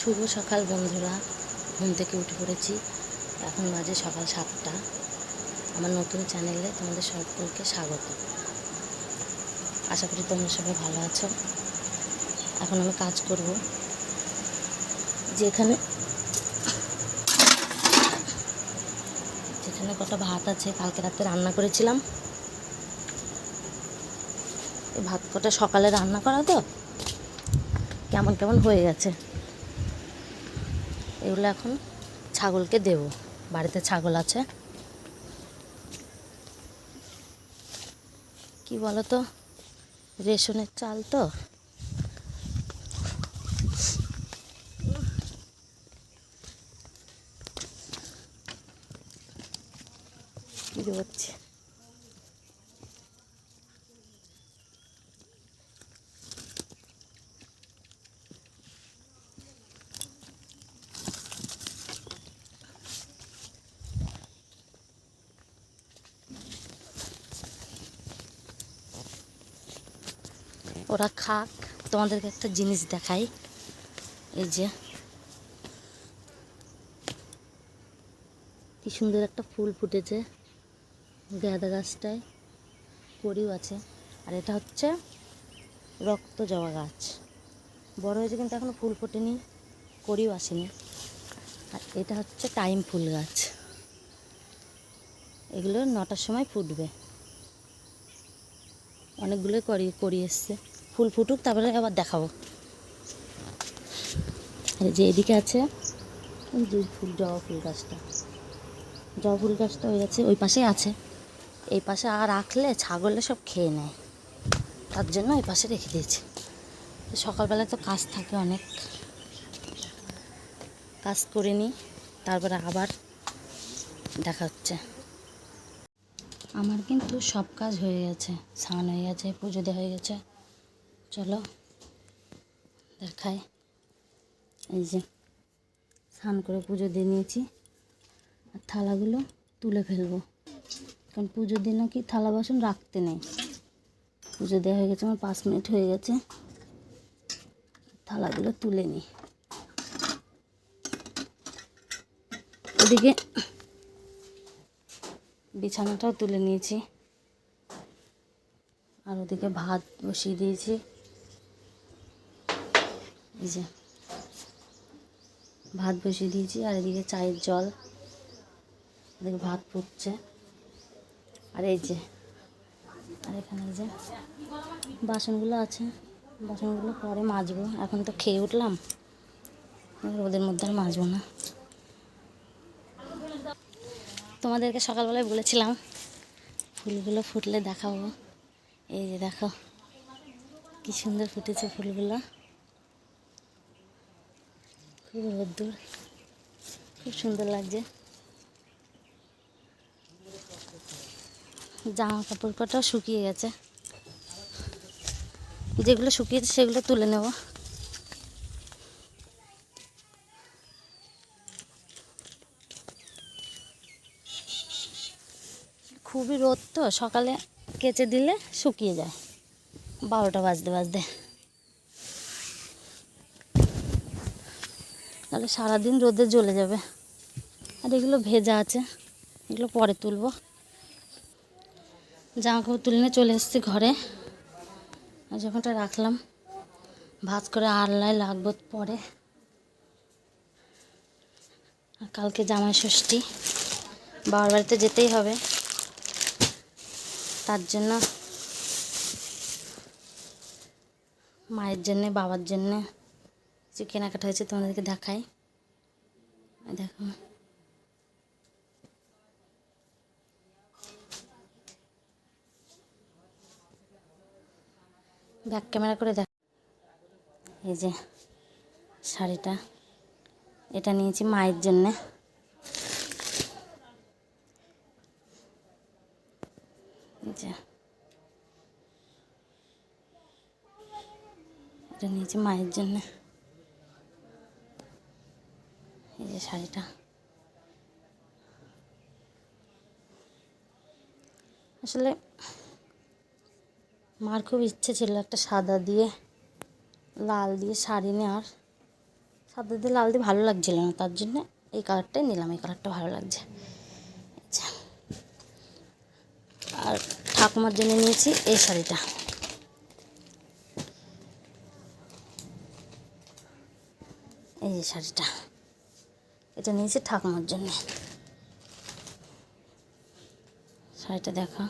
শুভ সকাল বন্ধুরা, ঘুম থেকে উঠে পড়েছি। এখন বাজে সকাল 7টা। আমার নতুন চ্যানেলে তোমাদের সকলকে স্বাগত। আশা করি তোমরা সবাই ভালো আছো। এখন আমি কাজ করব। যেখানে কটা ভাত আছে, কালকে রাতে রান্না করেছিলাম। এই ভাত কটা সকালে রান্না করা তো কেমন কেমন হয়ে গেছে। এগুলো এখন ছাগলকে দেব। বাড়িতে ছাগল আছে। কি বলো তো, রেশনের চাল তো হচ্ছে। ওরা খাক, তোমাদেরকে একটা জিনিস দেখাই। এই যে কি সুন্দর একটা ফুল ফুটেছে গাঁদা গাছটায়, কড়িও আছে। আর এটা হচ্ছে রক্ত জবা গাছ, বড় হয়েছে কিন্তু এখনো ফুল ফোটেনি, কড়িও আসেনি। আর এটা হচ্ছে টাইম ফুল গাছ, এগুলো 9টার সময় ফুটবে। অনেকগুলোই কড়ি এসছে, ফুল ফুটুক তারপরে আবার দেখাবো। আর যে এদিকে আছে জবা ফুল গাছটা, হয়ে গেছে। ওই পাশেই আছে, এই পাশে আর রাখলে ছাগলে সব খেয়ে নেয়, তার জন্য ওই পাশে রেখে দিয়েছি। সকালবেলায় তো কাজ থাকে, অনেক কাজ করে নিই, তারপরে আবার দেখা হচ্ছে। আমার কিন্তু সব কাজ হয়ে গেছে, স্নান হয়ে গেছে, পুজো দেওয়া হয়ে গেছে। চলো দেখাই। এই যে স্নান করে পুজো দিয়ে নিয়েছি, আর থালাগুলো তুলে ফেলবো, কারণ পুজোর দিন নাকি থালা বাসন রাখতে নেই। পুজো দেওয়া হয়ে গেছে, আমার 5 মিনিট হয়ে গেছে। থালাগুলো তুলে নিই। ওদিকে বিছানাটাও তুলে নিয়েছি, আর ওদিকে ভাত বসিয়ে দিয়েছি। এই যে ভাত বসিয়ে দিয়েছি, আর এদিকে চায়ের জল, এদিকে ভাত ফুটছে। আর এই যে, আর এখানে যে বাসনগুলো আছে, বাসনগুলো পরে মাজবো। এখন তো খেয়ে উঠলাম, ওদের মধ্যে আর মাজবো না। তোমাদেরকে সকালবেলায় বলেছিলাম ফুলগুলো ফুটলে দেখাবো। এই যে দেখো কি সুন্দর ফুটেছে ফুলগুলো, খুব রোদ্দুর, খুব সুন্দর লাগছে। জামা কাপড় কটাও শুকিয়ে গেছে, যেগুলো শুকিয়েছে সেগুলো তুলে নেব। খুবই রোদ তো, সকালে কেচে দিলে শুকিয়ে যায় 12টা বাজতে। তাহলে সারাদিন রোদে জ্বলে যাবে। আর এগুলো ভেজা আছে, এগুলো পরে তুলব। জামা কাপড় তুলে নিয়ে চলে এসেছি ঘরে, আর যখনটা রাখলাম ভাজ করে আলনায় লাগবো পরে। আর কালকে জামাই ষষ্ঠী, বাবার বাড়িতে যেতেই হবে, তার জন্য মায়ের জন্যে বাবার জন্যে যে কেনাকাটা হয়েছে তোমাদেরকে দেখাই। দেখো ব্যাক ক্যামেরা করে দেখ। এই যে শাড়িটা, এটা নিয়েছি মায়ের জন্যে। যে এটা নিয়েছি মায়ের জন্যে। এই যে শাড়িটা, আসলে মার খুব ইচ্ছে ছিল একটা সাদা দিয়ে লাল দিয়ে শাড়ি নেওয়ার, সাদা দিয়ে লাল দিয়ে ভালো লাগছিল না, তার জন্য এই কালারটাই নিলাম। এই কালারটা ভালো লাগছে। আচ্ছা, আর ঠাকুমার জন্য নিয়েছি এই শাড়িটা। এই যে শাড়িটা, এটা নিয়েছি ঠাকুমার জন্য। শাড়িটা দেখা,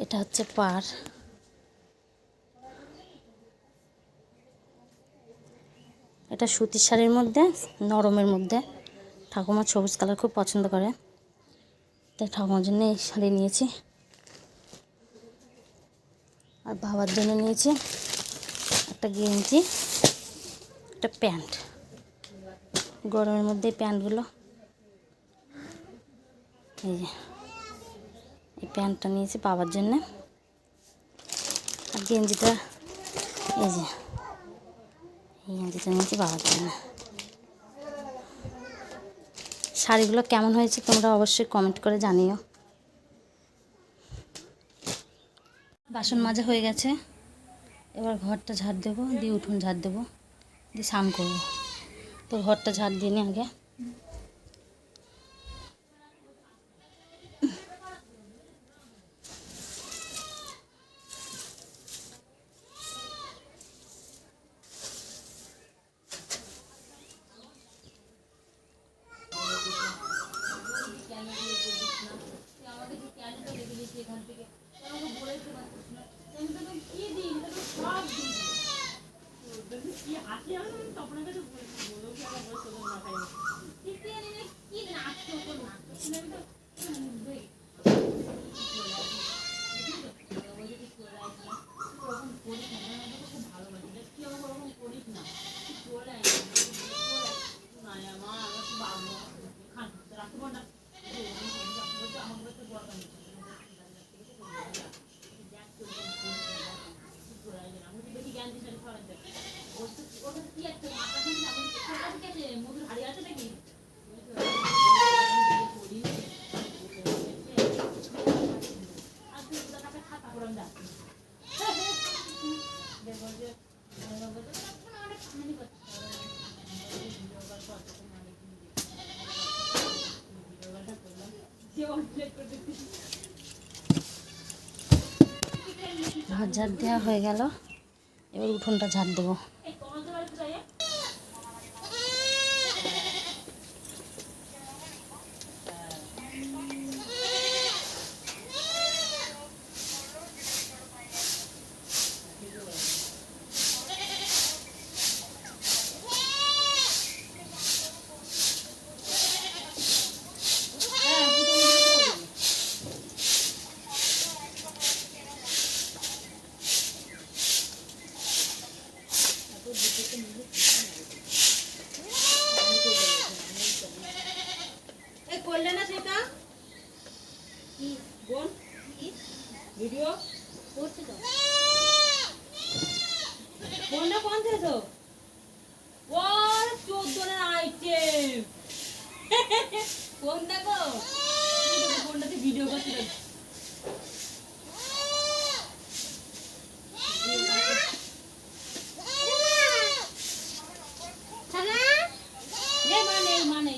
এটা হচ্ছে পাড়। এটা সুতির শাড়ির মধ্যে, নরমের মধ্যে। ঠাকুমা সবুজ কালার খুব পছন্দ করে, তাই ঠাকুমার জন্য এই শাড়ি নিয়েছি। আর বাবার জন্য নিয়েছি একটা গেঞ্জি, একটা প্যান্ট। গরমের মধ্যে এই প্যান্টগুলো, এই যে এই প্যান্টটা নিয়েছি বাবার জন্যে। আর গেঞ্জিটা, এই যে এই গেঞ্জিটা নিয়েছি বাবার জন্য। শাড়িগুলো কেমন হয়েছে তোমরা অবশ্যই কমেন্ট করে জানিও। বাসন মাজা হয়ে গেছে, এবার ঘরটা ঝাড় দেবো, দিয়ে উঠোন ঝাড় দেবো, দিয়ে স্নান করবো। তো ঘরটা ঝাড় দিয়ে নিই আগে। ঘর ঝাড় দেওয়া হয়ে গেল, এবার উঠোনটা ঝাড় দেবো। করলে না সেটা বোন ভিডিও করছে তো, ফোনটা কোন থেকে ও 14 আইটেম ফোন দেখো, ফোনটাতে ভিডিও করতে মানে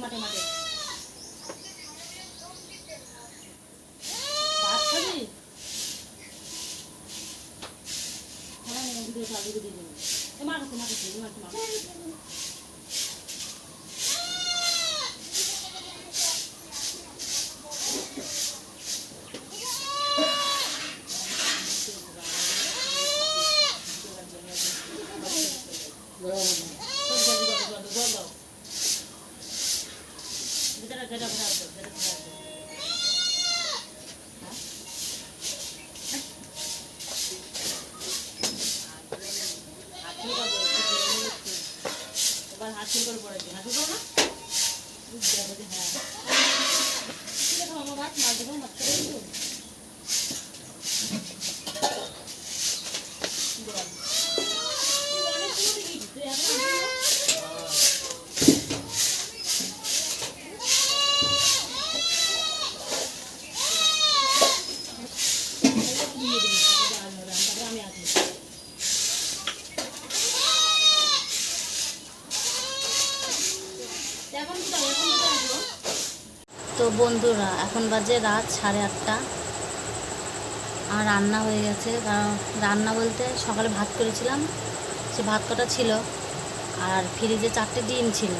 মাঠে মাঠে হাসি করে পড়েছে, হাসি করো না, হ্যাঁ আমার ভাত মাছ দেবো, মাছ করে আমি তো বন্ধুরা, এখন বাজে রাত 8:30। আর রান্না হয়ে গেছে, কারণ রান্না বলতে সকালে ভাত করেছিলাম, সে ভাত কটা ছিল, আর ফ্রিজে 4টে ডিম ছিল।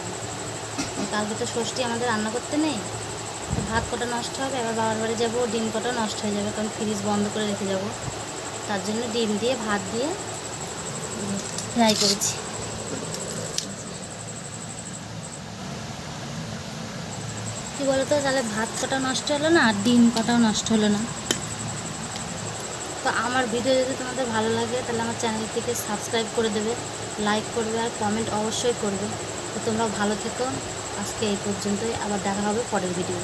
কালকে তো ষষ্ঠী, আমাদের রান্না করতে নেই, তো ভাত কটা নষ্ট হবে, এবার বাবার বাড়ি যাবো, ডিম কটা নষ্ট হয়ে যাবে, কারণ ফ্রিজ বন্ধ করে রেখে যাব। তার জন্য ডিম দিয়ে ভাত দিয়ে ফ্রাই করেছি। কী বলো তো, তাহলে ভাত কটা নষ্ট হলো না, আর ডিম কটাও নষ্ট হলো না। তো আমার ভিডিও যদি তোমাদের ভালো লাগে, তাহলে আমার চ্যানেলটিকে সাবস্ক্রাইব করে দেবে, লাইক করবে, আর কমেন্ট অবশ্যই করবে। তো তোমরা ভালো থেকো। আজকে এই পর্যন্তই, আবার দেখা হবে পরের ভিডিও।